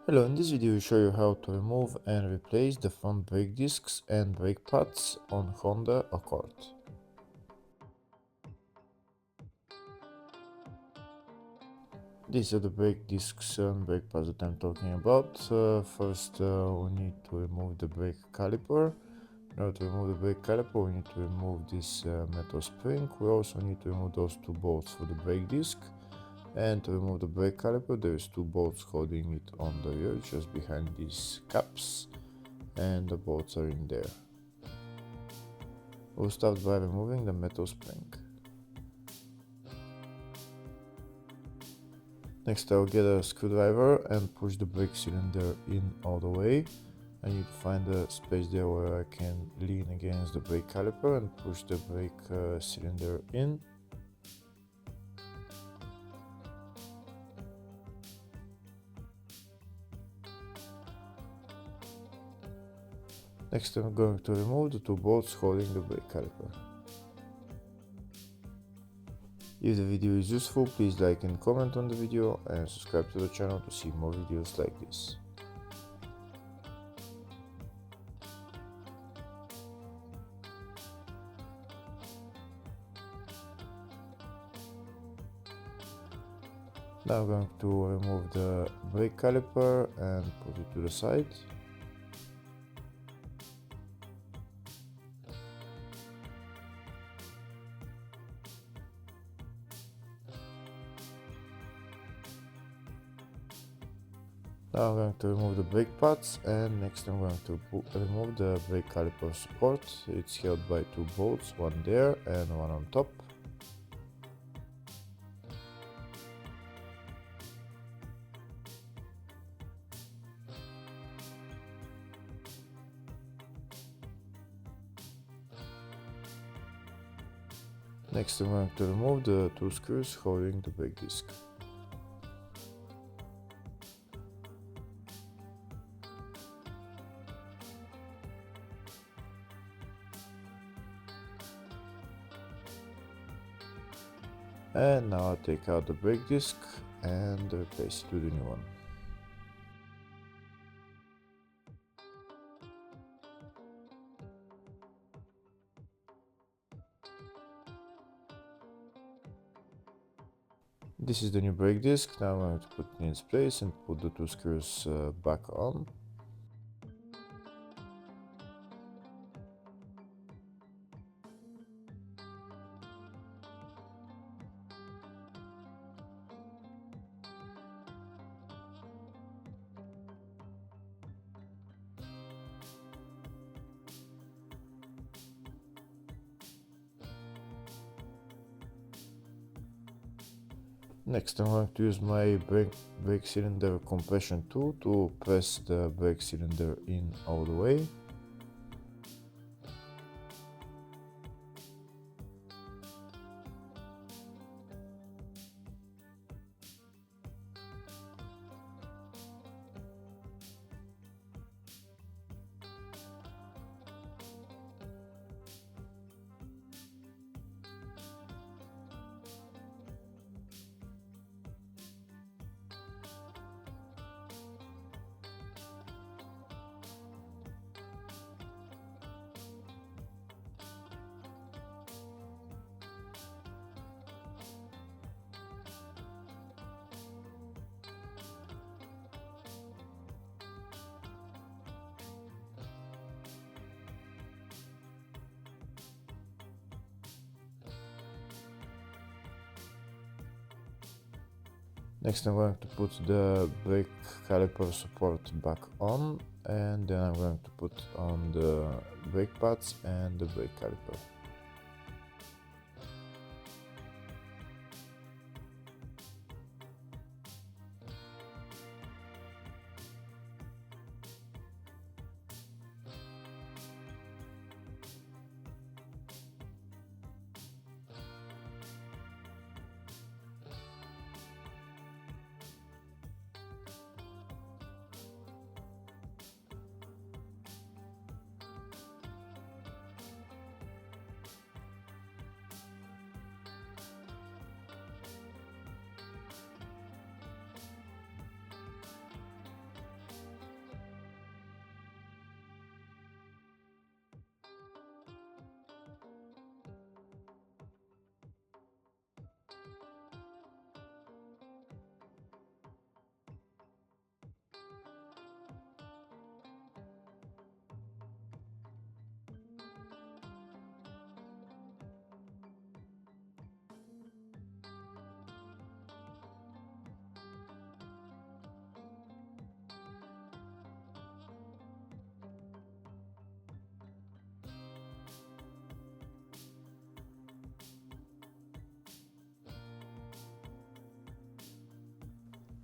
Hello, in this video we show you how to remove and replace the front brake discs and brake pads on Honda Accord. These are the brake discs and brake pads that I'm talking about. First we need to remove the brake caliper. In order to remove the brake caliper we need to remove this metal spring. We also need to remove those two bolts for the brake disc. And to remove the brake caliper there is two bolts holding it on the rear just behind these caps. And the bolts are in there. We'll start by removing the metal spring. Next I'll get a screwdriver and push the brake cylinder in all the way. I need to find a space there where I can lean against the brake caliper and push the brake cylinder in. Next I'm going to remove the two bolts holding the brake caliper. If the video is useful, please like and comment on the video and subscribe to the channel to see more videos like this. Now I'm going to remove the brake caliper and put it to the side. Now I'm going to remove the brake pads, and next I'm going to remove the brake caliper support. It's held by two bolts, one there and one on top. Next I'm going to remove the two screws holding the brake disc. And now I'll take out the brake disc and replace it with a new one. This is the new brake disc. Now I'm going to put it in its place and put the two screws back on. Next I'm going to use my brake cylinder compression tool to press the brake cylinder in all the way. Next I'm going to put the brake caliper support back on, and then I'm going to put on the brake pads and the brake caliper.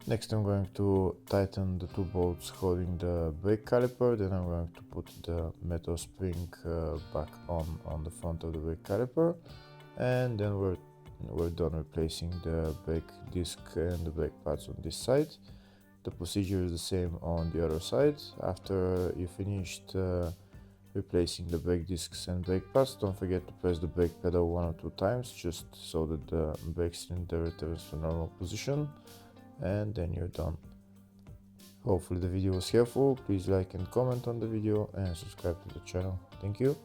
Next I'm going to tighten the two bolts holding the brake caliper, then I'm going to put the metal spring back on the front of the brake caliper, and then we're done replacing the brake disc and the brake pads on this side. The procedure is the same on the other side. After you finished replacing the brake discs and brake pads, don't forget to press the brake pedal 1 or 2 times just so that the brake cylinder returns to normal position, and then you're done. Hopefully the video was helpful. Please like and comment on the video and subscribe to the channel. Thank you.